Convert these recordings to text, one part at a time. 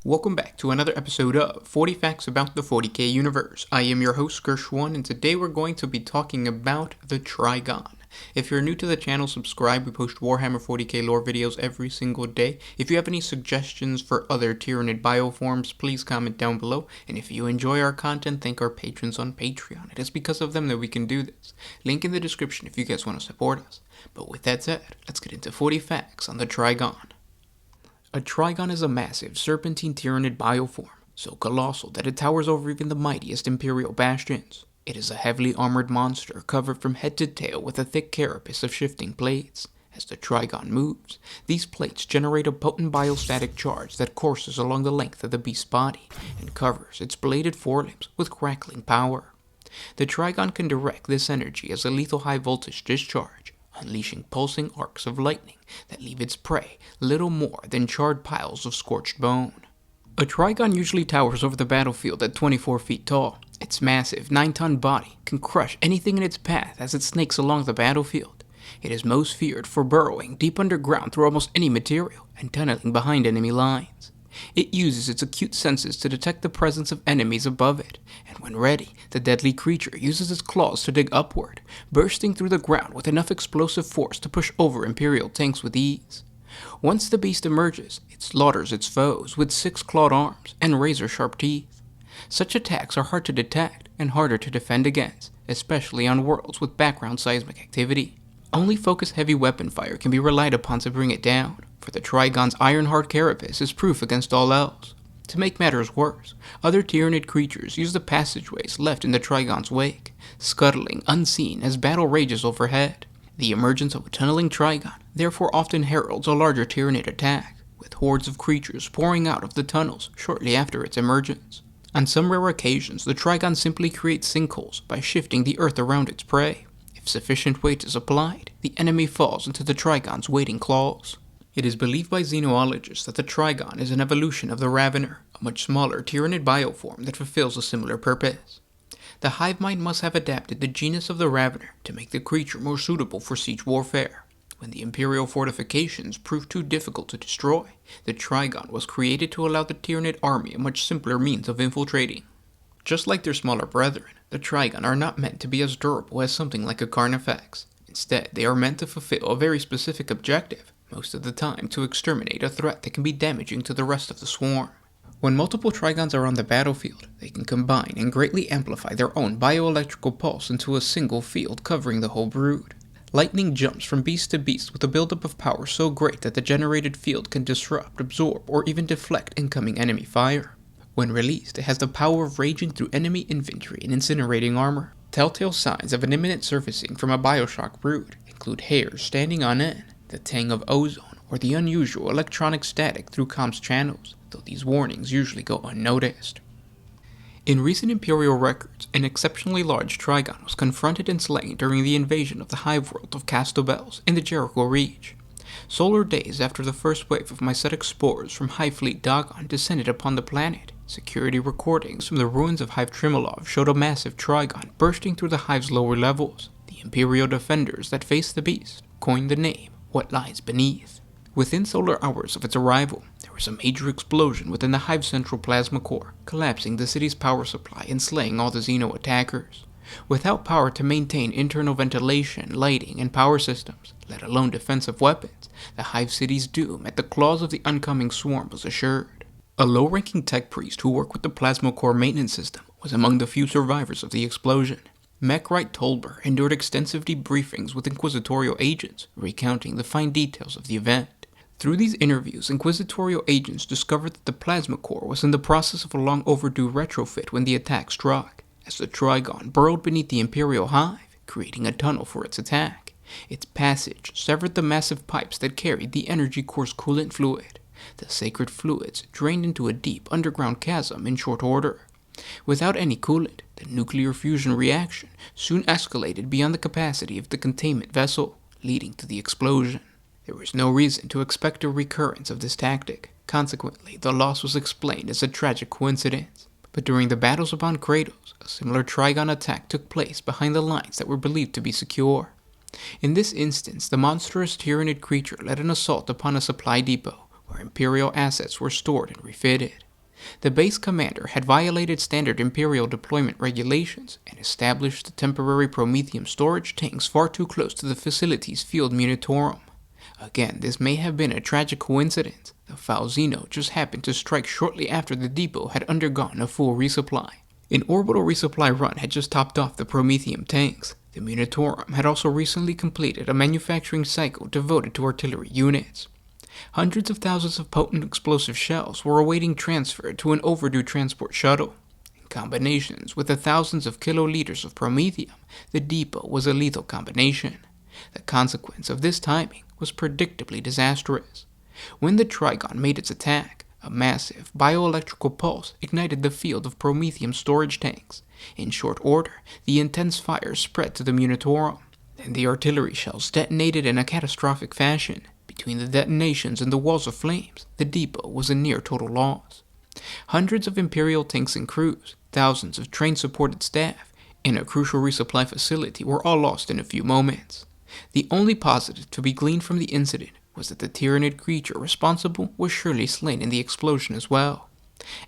Welcome back to another episode of 40 Facts About the 40K Universe. I am your host, Gershwan, and today we're going to be talking about the Trygon. If you're new to the channel, subscribe. We post Warhammer 40K lore videos every single day. If you have any suggestions for other Tyranid bioforms, please comment down below. And if you enjoy our content, thank our patrons on Patreon. It is because of them that we can do this. Link in the description if you guys want to support us. But with that said, let's get into 40 facts on the Trygon. A Trygon is a massive, serpentine Tyranid bioform, so colossal that it towers over even the mightiest Imperial bastions. It is a heavily armored monster covered from head to tail with a thick carapace of shifting plates. As the Trygon moves, these plates generate a potent biostatic charge that courses along the length of the beast's body and covers its bladed forelimbs with crackling power. The Trygon can direct this energy as a lethal high-voltage discharge, unleashing pulsing arcs of lightning that leave its prey little more than charred piles of scorched bone. A Trygon usually towers over the battlefield at 24 feet tall. Its massive 9-ton body can crush anything in its path as it snakes along the battlefield. It is most feared for burrowing deep underground through almost any material and tunneling behind enemy lines. It uses its acute senses to detect the presence of enemies above it, and when ready, the deadly creature uses its claws to dig upward, bursting through the ground with enough explosive force to push over Imperial tanks with ease. Once the beast emerges, it slaughters its foes with 6 clawed arms and razor-sharp teeth. Such attacks are hard to detect and harder to defend against, especially on worlds with background seismic activity. Only focus-heavy weapon fire can be relied upon to bring it down, for the Trygon's iron-hard carapace is proof against all else. To make matters worse, other Tyranid creatures use the passageways left in the Trygon's wake, scuttling unseen as battle rages overhead. The emergence of a tunneling Trygon therefore often heralds a larger Tyranid attack, with hordes of creatures pouring out of the tunnels shortly after its emergence. On some rare occasions, the Trygon simply creates sinkholes by shifting the earth around its prey. If sufficient weight is applied, the enemy falls into the Trygon's waiting claws. It is believed by xenologists that the Trygon is an evolution of the Ravener, a much smaller Tyranid bioform that fulfills a similar purpose. The hive mind must have adapted the genus of the Ravener to make the creature more suitable for siege warfare. When the Imperial fortifications proved too difficult to destroy, the Trygon was created to allow the Tyranid army a much simpler means of infiltrating. Just like their smaller brethren, the Trygon are not meant to be as durable as something like a Carnifex. Instead, they are meant to fulfill a very specific objective, most of the time to exterminate a threat that can be damaging to the rest of the swarm. When multiple Trygons are on the battlefield, they can combine and greatly amplify their own bioelectrical pulse into a single field covering the whole brood. Lightning jumps from beast to beast with a buildup of power so great that the generated field can disrupt, absorb, or even deflect incoming enemy fire. When released, it has the power of raging through enemy infantry and incinerating armor. Telltale signs of an imminent surfacing from a Bioshock brood include hairs standing on end, the tang of ozone, or the unusual electronic static through comms channels, though these warnings usually go unnoticed. In recent Imperial records, an exceptionally large Trygon was confronted and slain during the invasion of the hive world of Castabels in the Jericho Reach. Solar days after the first wave of mycetic spores from Hive Fleet Dagon descended upon the planet, security recordings from the ruins of Hive Trimilov showed a massive Trygon bursting through the hive's lower levels. The Imperial defenders that faced the beast coined the name What Lies Beneath. Within solar hours of its arrival, there was a major explosion within the hive's central plasma core, collapsing the city's power supply and slaying all the Xeno attackers. Without power to maintain internal ventilation, lighting, and power systems, let alone defensive weapons, the hive city's doom at the claws of the oncoming swarm was assured. A low-ranking tech priest who worked with the plasma core maintenance system was among the few survivors of the explosion. Mechwright Tolber endured extensive debriefings with inquisitorial agents, recounting the fine details of the event. Through these interviews, inquisitorial agents discovered that the plasma core was in the process of a long-overdue retrofit when the attack struck. As the Trygon burrowed beneath the Imperial hive, creating a tunnel for its attack, its passage severed the massive pipes that carried the energy core's coolant fluid. The sacred fluids drained into a deep underground chasm in short order. Without any coolant, the nuclear fusion reaction soon escalated beyond the capacity of the containment vessel, leading to the explosion. There was no reason to expect a recurrence of this tactic. Consequently, the loss was explained as a tragic coincidence. But during the battles upon Kratos, a similar Trygon attack took place behind the lines that were believed to be secure. In this instance, the monstrous Tyranid creature led an assault upon a supply depot, where Imperial assets were stored and refitted. The base commander had violated standard Imperial deployment regulations and established the temporary Promethium storage tanks far too close to the facility's field munitorum. Again, this may have been a tragic coincidence. The Falzino just happened to strike shortly after the depot had undergone a full resupply. An orbital resupply run had just topped off the Promethium tanks. The Munitorum had also recently completed a manufacturing cycle devoted to artillery units. Hundreds of thousands of potent explosive shells were awaiting transfer to an overdue transport shuttle. In combinations with the thousands of kiloliters of promethium, the depot was a lethal combination. The consequence of this timing was predictably disastrous. When the Trygon made its attack, a massive bioelectrical pulse ignited the field of promethium storage tanks. In short order, the intense fire spread to the Munitorum. Then the artillery shells detonated in a catastrophic fashion. Between the detonations and the walls of flames, the depot was a near total loss. Hundreds of Imperial tanks and crews, thousands of train-supported staff, and a crucial resupply facility were all lost in a few moments. The only positive to be gleaned from the incident was that the tyrannid creature responsible was surely slain in the explosion as well.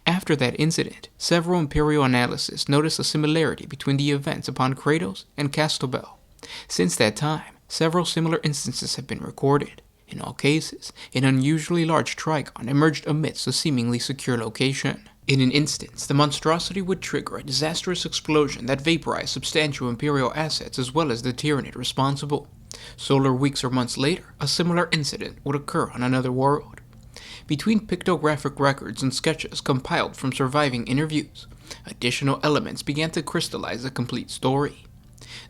After that incident, several Imperial analysts noticed a similarity between the events upon Kratos and Castlebell. Since that time, several similar instances have been recorded. In all cases, an unusually large Trygon emerged amidst a seemingly secure location. In an instance, the monstrosity would trigger a disastrous explosion that vaporized substantial Imperial assets as well as the Tyrannid responsible. Solar weeks or months later, a similar incident would occur on another world. Between pictographic records and sketches compiled from surviving interviews, additional elements began to crystallize a complete story.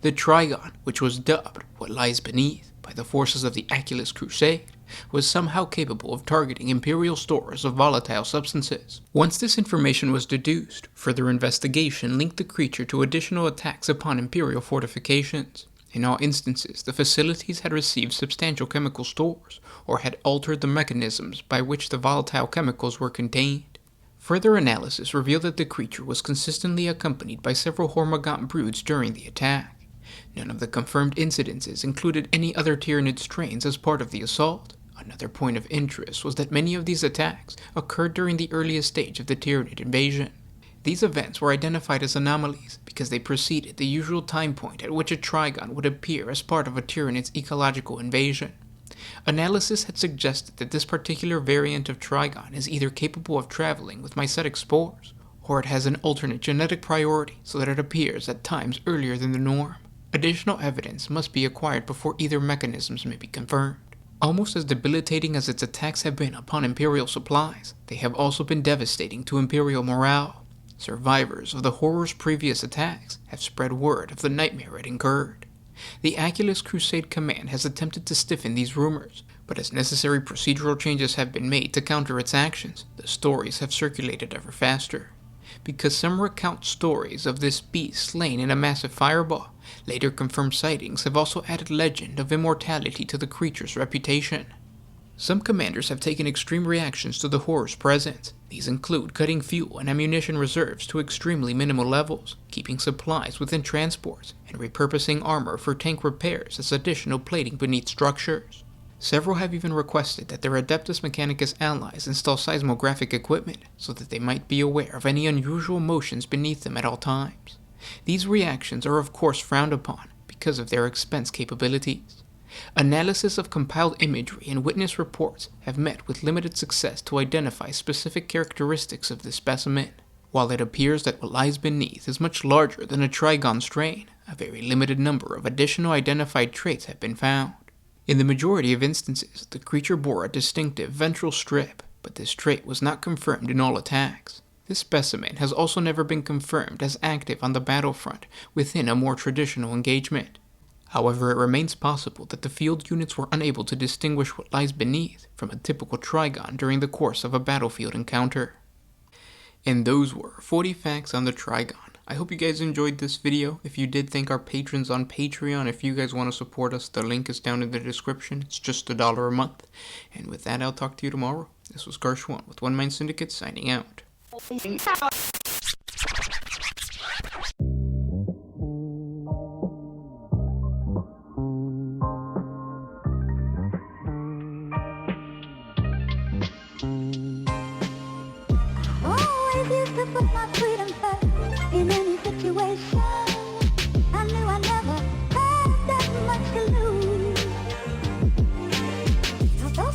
The Trygon, which was dubbed What Lies Beneath by the forces of the Aculus Crusade, was somehow capable of targeting Imperial stores of volatile substances. Once this information was deduced, further investigation linked the creature to additional attacks upon Imperial fortifications. In all instances, the facilities had received substantial chemical stores, or had altered the mechanisms by which the volatile chemicals were contained. Further analysis revealed that the creature was consistently accompanied by several Hormagaunt broods during the attack. None of the confirmed incidences included any other Tyrannid strains as part of the assault. Another point of interest was that many of these attacks occurred during the earliest stage of the Tyrannid invasion. These events were identified as anomalies because they preceded the usual time point at which a Trygon would appear as part of a Tyrannid's ecological invasion. Analysis had suggested that this particular variant of Trygon is either capable of traveling with mycetic spores, or it has an alternate genetic priority so that it appears at times earlier than the norm. Additional evidence must be acquired before either mechanisms may be confirmed. Almost as debilitating as its attacks have been upon Imperial supplies, they have also been devastating to Imperial morale. Survivors of the horror's previous attacks have spread word of the nightmare it incurred. The Aculus Crusade Command has attempted to stiffen these rumors, but as necessary procedural changes have been made to counter its actions, the stories have circulated ever faster. Because some recount stories of this beast slain in a massive fireball, later confirmed sightings have also added legend of immortality to the creature's reputation. Some commanders have taken extreme reactions to the horror's presence. These include cutting fuel and ammunition reserves to extremely minimal levels, keeping supplies within transports, and repurposing armor for tank repairs as additional plating beneath structures. Several have even requested that their Adeptus Mechanicus allies install seismographic equipment so that they might be aware of any unusual motions beneath them at all times. These reactions are of course frowned upon because of their expense capabilities. Analysis of compiled imagery and witness reports have met with limited success to identify specific characteristics of this specimen. While it appears that what lies beneath is much larger than a Trygon strain, a very limited number of additional identified traits have been found. In the majority of instances, the creature bore a distinctive ventral strip, but this trait was not confirmed in all attacks. This specimen has also never been confirmed as active on the battlefront within a more traditional engagement. However, it remains possible that the field units were unable to distinguish what lies beneath from a typical Trygon during the course of a battlefield encounter. And those were 40 facts on the Trygon. I hope you guys enjoyed this video. If you did, thank our patrons on Patreon. If you guys want to support us, the link is down in the description. It's just $1 a month. And with that, I'll talk to you tomorrow. This was Gershwan with One Mind Syndicate signing out. Oh! Look at my freedom